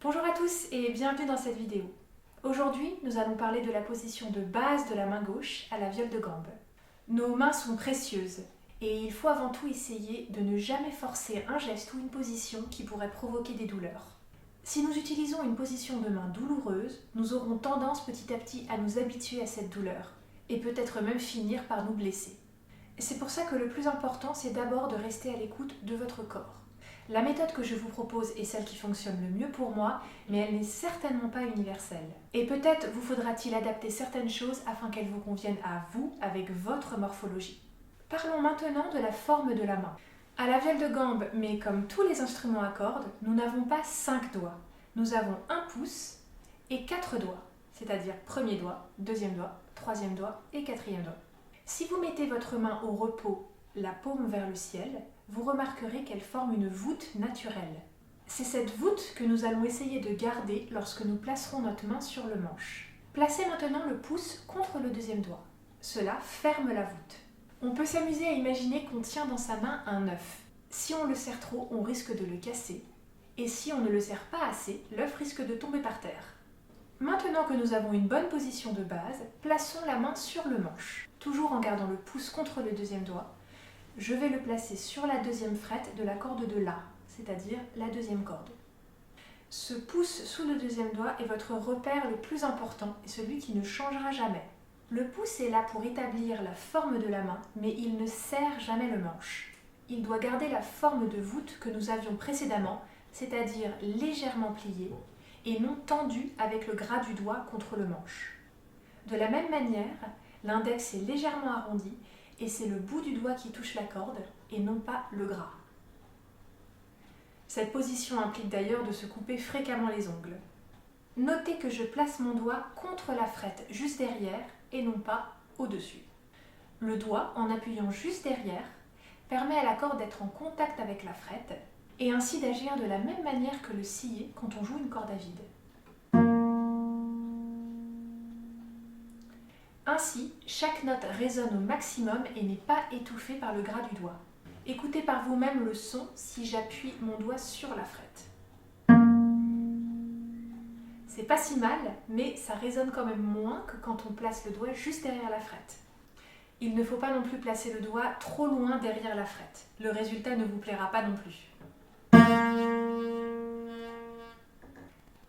Bonjour à tous et bienvenue dans cette vidéo. Aujourd'hui, nous allons parler de la position de base de la main gauche à la viole de gambe. Nos mains sont précieuses et il faut avant tout essayer de ne jamais forcer un geste ou une position qui pourrait provoquer des douleurs. Si nous utilisons une position de main douloureuse, nous aurons tendance petit à petit à nous habituer à cette douleur et peut-être même finir par nous blesser. C'est pour ça que le plus important, c'est d'abord de rester à l'écoute de votre corps. La méthode que je vous propose est celle qui fonctionne le mieux pour moi, mais elle n'est certainement pas universelle. Et peut-être vous faudra-t-il adapter certaines choses afin qu'elles vous conviennent à vous avec votre morphologie. Parlons maintenant de la forme de la main. À la viole de gambe, mais comme tous les instruments à cordes, nous n'avons pas 5 doigts. Nous avons un pouce et 4 doigts, c'est-à-dire premier doigt, deuxième doigt, troisième doigt et quatrième doigt. Si vous mettez votre main au repos, la paume vers le ciel, vous remarquerez qu'elle forme une voûte naturelle. C'est cette voûte que nous allons essayer de garder lorsque nous placerons notre main sur le manche. Placez maintenant le pouce contre le deuxième doigt. Cela ferme la voûte. On peut s'amuser à imaginer qu'on tient dans sa main un œuf. Si on le serre trop, on risque de le casser. Et si on ne le serre pas assez, l'œuf risque de tomber par terre. Maintenant que nous avons une bonne position de base, plaçons la main sur le manche. Toujours en gardant le pouce contre le deuxième doigt, je vais le placer sur la deuxième frette de la corde de La, c'est-à-dire la deuxième corde. Ce pouce sous le deuxième doigt est votre repère le plus important et celui qui ne changera jamais. Le pouce est là pour établir la forme de la main, mais il ne serre jamais le manche. Il doit garder la forme de voûte que nous avions précédemment, c'est-à-dire légèrement pliée et non tendue avec le gras du doigt contre le manche. De la même manière, l'index est légèrement arrondi et c'est le bout du doigt qui touche la corde et non pas le gras. Cette position implique d'ailleurs de se couper fréquemment les ongles. Notez que je place mon doigt contre la frette juste derrière et non pas au-dessus. Le doigt, en appuyant juste derrière, permet à la corde d'être en contact avec la frette et ainsi d'agir de la même manière que le sillet quand on joue une corde à vide. Ainsi, chaque note résonne au maximum et n'est pas étouffée par le gras du doigt. Écoutez par vous-même le son si j'appuie mon doigt sur la frette. C'est pas si mal, mais ça résonne quand même moins que quand on place le doigt juste derrière la frette. Il ne faut pas non plus placer le doigt trop loin derrière la frette. Le résultat ne vous plaira pas non plus.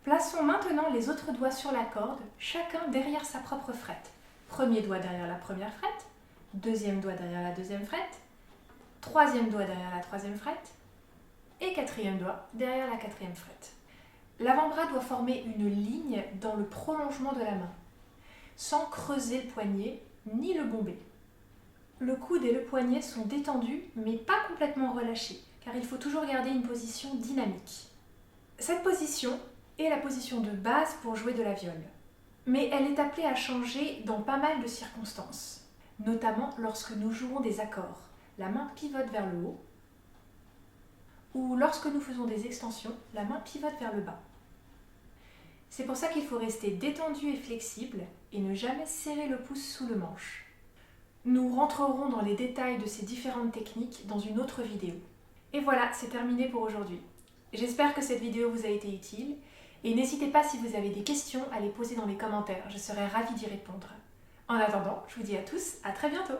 Plaçons maintenant les autres doigts sur la corde, chacun derrière sa propre frette. Premier doigt derrière la première frette, deuxième doigt derrière la deuxième frette, troisième doigt derrière la troisième frette et quatrième doigt derrière la quatrième frette. L'avant-bras doit former une ligne dans le prolongement de la main, sans creuser le poignet ni le bomber. Le coude et le poignet sont détendus mais pas complètement relâchés, car il faut toujours garder une position dynamique. Cette position est la position de base pour jouer de la viole. Mais elle est appelée à changer dans pas mal de circonstances, notamment lorsque nous jouons des accords. La main pivote vers le haut, ou lorsque nous faisons des extensions, la main pivote vers le bas. C'est pour ça qu'il faut rester détendu et flexible et ne jamais serrer le pouce sous le manche. Nous rentrerons dans les détails de ces différentes techniques dans une autre vidéo. Et voilà, c'est terminé pour aujourd'hui. J'espère que cette vidéo vous a été utile. Et n'hésitez pas si vous avez des questions à les poser dans les commentaires, je serai ravie d'y répondre. En attendant, je vous dis à tous à très bientôt.